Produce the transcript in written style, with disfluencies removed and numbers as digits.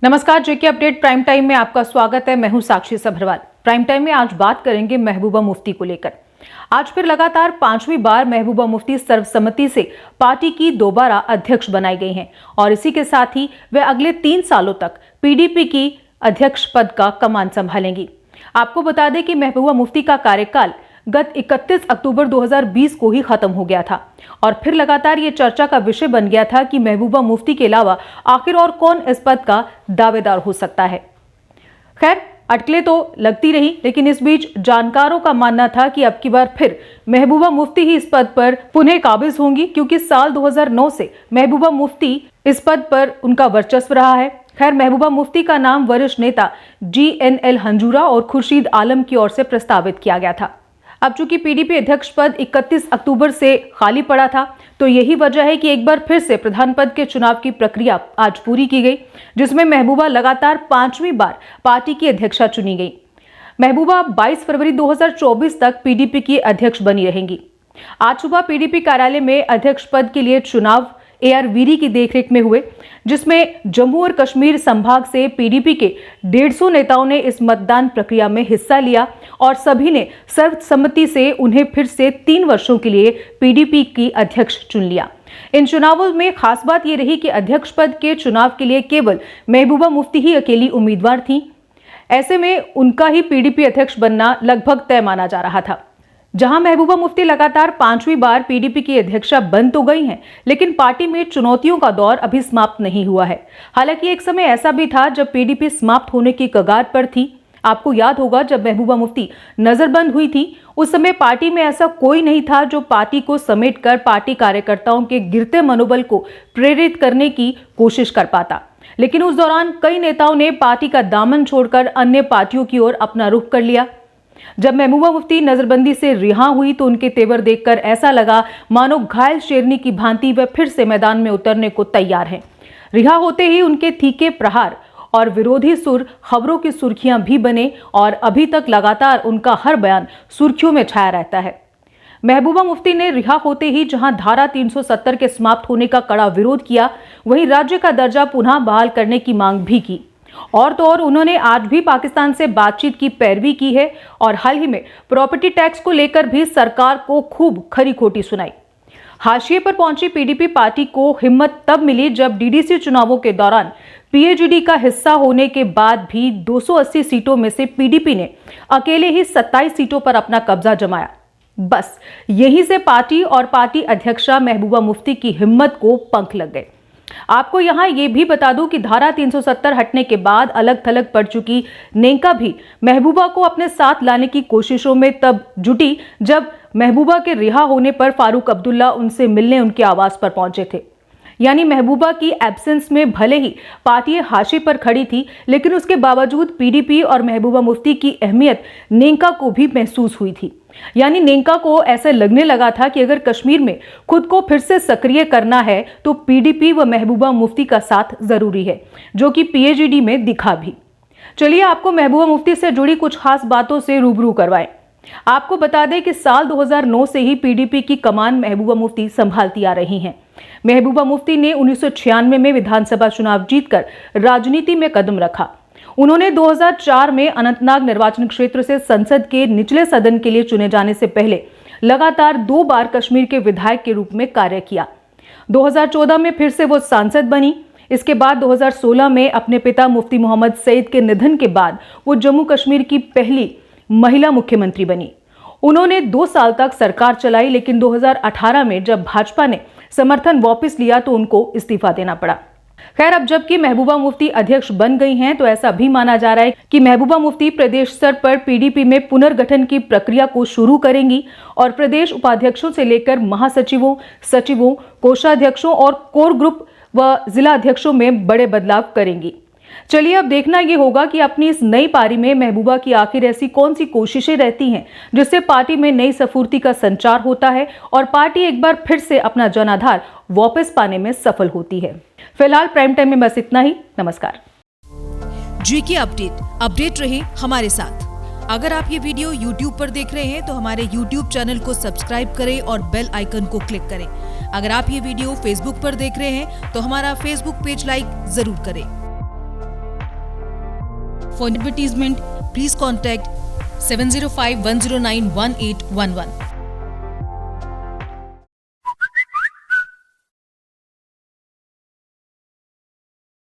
नमस्कार, जेके update prime time में आपका स्वागत है। मैं हूं साक्षी सभरवाल। प्राइम टाइम में आज बात करेंगे महबूबा मुफ्ती को लेकर। आज फिर लगातार 5वीं बार महबूबा मुफ्ती सर्वसम्मति से पार्टी की दोबारा अध्यक्ष बनाई गई हैं और इसी के साथ ही वे अगले 3 सालों तक पीडीपी की अध्यक्ष पद का कमान संभालेंगी। आपको बता दें कि महबूबा मुफ्ती का कार्यकाल गत 31 अक्टूबर 2020 को ही खत्म हो गया था और फिर लगातार ये चर्चा का विषय बन गया था कि महबूबा मुफ्ती के अलावा आखिर और कौन इस पद का दावेदार हो सकता है। खैर, अटकलें तो लगती रही, लेकिन इस बीच जानकारों का मानना था कि अब की बार फिर महबूबा मुफ्ती ही इस पद पर पुनः काबिज होंगी, क्योंकि साल 2009 से महबूबा मुफ्ती इस पद पर उनका वर्चस्व रहा है। खैर, महबूबा मुफ्ती का नाम वरिष्ठ नेता GNL हंजूरा और खुर्शीद आलम की ओर से प्रस्तावित किया गया था। अब चूंकि पीडीपी अध्यक्ष पद 31 अक्टूबर से खाली पड़ा था, तो यही वजह है कि एक बार फिर से प्रधान पद के चुनाव की प्रक्रिया आज पूरी की गई, जिसमें महबूबा लगातार 5वीं बार पार्टी की अध्यक्षा चुनी गई। महबूबा 22 फरवरी 2024 तक पीडीपी की अध्यक्ष बनी रहेंगी। आज सुबह पीडीपी कार्यालय में अध्यक्ष पद के लिए चुनाव AR वीरी की देखरेख में हुए, जिसमें जम्मू और कश्मीर संभाग से पीडीपी के 150 नेताओं ने इस मतदान प्रक्रिया में हिस्सा लिया और सभी ने सर्वसम्मति से उन्हें फिर से 3 वर्षों के लिए पीडीपी की अध्यक्ष चुन लिया। इन चुनावों में खास बात यह रही कि अध्यक्ष पद के चुनाव के लिए केवल महबूबा मुफ्ती ही अकेली उम्मीदवार थी। ऐसे में उनका ही पीडीपी अध्यक्ष बनना लगभग तय माना जा रहा था। जहां महबूबा मुफ्ती लगातार 5वीं बार पीडीपी की अध्यक्षा बन तो गई हैं, लेकिन पार्टी में चुनौतियों का दौर अभी समाप्त नहीं हुआ है। हालांकि एक समय ऐसा भी था जब पीडीपी समाप्त होने की कगार पर थी। आपको याद होगा, जब महबूबा मुफ्ती नजरबंद हुई थी, उस समय पार्टी में ऐसा कोई नहीं था जो पार्टी को समेटकर पार्टी कार्यकर्ताओं के गिरते मनोबल को प्रेरित करने की कोशिश कर पाता। लेकिन उस दौरान कई नेताओं ने पार्टी का दामन छोड़कर अन्य पार्टियों की ओर अपना रुख कर लिया। जब महबूबा मुफ्ती नजरबंदी से रिहा हुई तो उनके तेवर देखकर ऐसा लगा मानो घायल शेरनी की भांति वे फिर से मैदान में उतरने को तैयार हैं। रिहा होते ही उनके तीखे प्रहार और विरोधी सुर खबरों की सुर्खियां भी बने और अभी तक लगातार उनका हर बयान सुर्खियों में छाया रहता है। महबूबा मुफ्ती ने रिहा होते ही जहां धारा 370 के समाप्त होने का कड़ा विरोध किया, वहीं राज्य का दर्जा पुनः बहाल करने की मांग भी की। और तो और उन्होंने आज भी पाकिस्तान से बातचीत की पैरवी की है और हाल ही में प्रॉपर्टी टैक्स को लेकर भी सरकार को खूब खरी खोटी सुनाई। हाशिए पर पहुंची पीडीपी पार्टी को हिम्मत तब मिली जब डीडीसी चुनावों के दौरान PAGD का हिस्सा होने के बाद भी 280 सीटों में से पीडीपी ने अकेले ही 27 सीटों पर अपना कब्जा जमाया। बस यहीं से पार्टी और पार्टी अध्यक्षा महबूबा मुफ्ती की हिम्मत को पंख लग गए। आपको यहां यह भी बता दूं कि धारा 370 हटने के बाद अलग थलग पड़ चुकी नेंका भी महबूबा को अपने साथ लाने की कोशिशों में तब जुटी जब महबूबा के रिहा होने पर फारूक अब्दुल्ला उनसे मिलने उनके आवास पर पहुंचे थे। यानी महबूबा की एब्सेंस में भले ही पार्टी हाशिए पर खड़ी थी, लेकिन उसके बावजूद पीडीपी और महबूबा मुफ्ती की अहमियत नेंका को भी महसूस हुई थी। यानी नेंका को ऐसा लगने लगा था कि अगर कश्मीर में खुद को फिर से सक्रिय करना है तो पीडीपी व महबूबा मुफ्ती का साथ जरूरी है, जो कि PAGD में दिखा भी। चलिए आपको महबूबा मुफ्ती से जुड़ी कुछ खास बातों से रूबरू करवाएं। आपको बता दें कि साल 2009 से ही पीडीपी की कमान महबूबा मुफ्ती संभालती आ रही हैं। महबूबा मुफ्ती ने 1996 में विधानसभा चुनाव जीतकर राजनीति में कदम रखा। उन्होंने 2004 में अनंतनाग निर्वाचन क्षेत्र से संसद के निचले सदन के लिए चुने जाने से पहले लगातार 2 बार कश्मीर के विधायक के रूप में कार्य किया। 2014 में फिर से वो सांसद बनी। इसके बाद 2016 में अपने पिता मुफ्ती मोहम्मद सईद के निधन के बाद वो जम्मू कश्मीर की पहली महिला मुख्यमंत्री बनी। उन्होंने 2 साल तक सरकार चलाई, लेकिन 2018 में जब भाजपा ने समर्थन वापस लिया तो उनको इस्तीफा देना पड़ा। खैर, अब जबकि महबूबा मुफ्ती अध्यक्ष बन गई हैं, तो ऐसा भी माना जा रहा है कि महबूबा मुफ्ती प्रदेश स्तर पर पीडीपी में पुनर्गठन की प्रक्रिया को शुरू करेंगी और प्रदेश उपाध्यक्षों से लेकर महासचिवों, सचिवों, कोषाध्यक्षों और कोर ग्रुप व जिला अध्यक्षों में बड़े बदलाव करेंगी। चलिए अब देखना यह होगा कि अपनी इस नई पारी में महबूबा की आखिर ऐसी कौन सी कोशिशें रहती हैं जिससे पार्टी में नई स्फूर्ति का संचार होता है और पार्टी एक बार फिर से अपना जनाधार वापस पाने में सफल होती है। फिलहाल प्राइम टाइम में बस इतना ही। नमस्कार। जेके अपडेट रहे हमारे साथ। अगर आप ये वीडियो YouTube पर देख रहे हैं तो हमारे YouTube चैनल को सब्सक्राइब करें और बेल आइकन को क्लिक करें। अगर आप ये वीडियो Facebook पर देख रहे हैं तो हमारा Facebook पेज लाइक जरूर करें। For advertisement, please contact 705-109-1811.